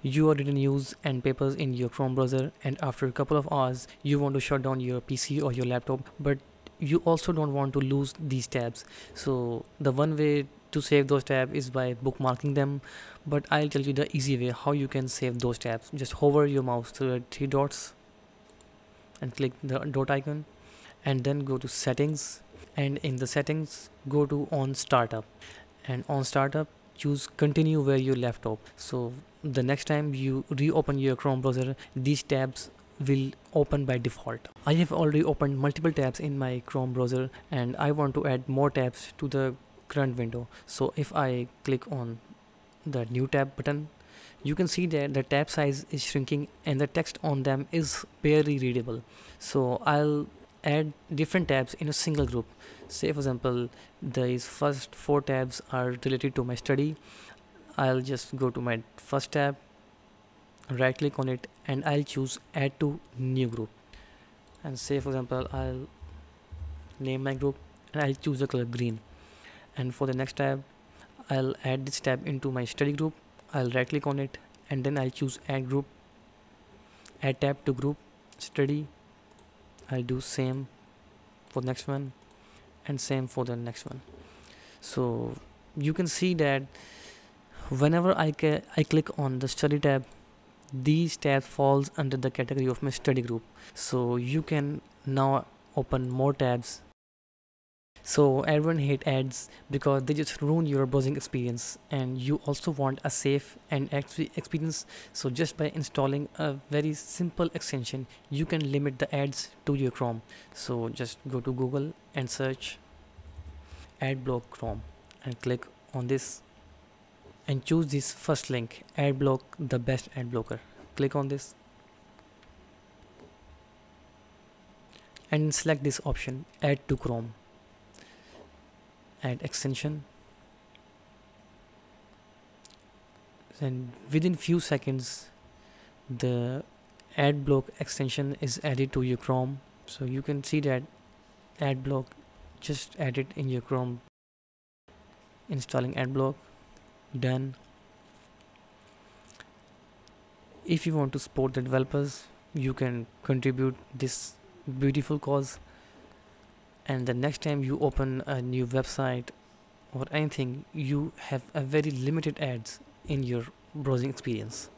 You are reading news and papers in your Chrome browser, and after a couple of hours you want to shut down your PC or your laptop, but you also don't want to lose these tabs. So the one way to save those tabs is by bookmarking them, but I'll tell you the easy way how you can save those tabs. Just hover your mouse to the three dots and click the dot icon, and then go to settings, and in the settings go to on startup, and on startup choose continue where you left off. So the next time you reopen your Chrome browser, these tabs will open by default. I have already opened multiple tabs in my Chrome browser, and I want to add more tabs to the current window. So if I click on the new tab button, you can see that the tab size is shrinking and the text on them is barely readable. So I'll add different tabs in a single group. Say for example, these first 4 tabs are related to my study. I'll just go to my first tab, right click on it, and I'll choose add to new group, and say for example I'll name my group and I'll choose the color green. And for the next tab, I'll add this tab into my study group. I'll right click on it, and then I'll choose add group, add tab to group study. I'll do same for the next one and same for the next one. So you can see that whenever I click on the study tab, these tabs falls under the category of my study group. So you can now open more tabs. So everyone hate ads because they just ruin your browsing experience, and you also want a safe and experience. So just by installing a very simple extension, you can limit the ads to your Chrome. So just go to Google and search AdBlock Chrome and click on this and choose this first link, AdBlock, the best ad blocker. Click on this and select this option, add to Chrome, add extension, and within few seconds the AdBlock extension is added to your Chrome. So you can see that AdBlock just added in your Chrome. Installing AdBlock, done. If you want to support the developers, you can contribute this beautiful cause, and the next time you open a new website or anything, you have a very limited ads in your browsing experience.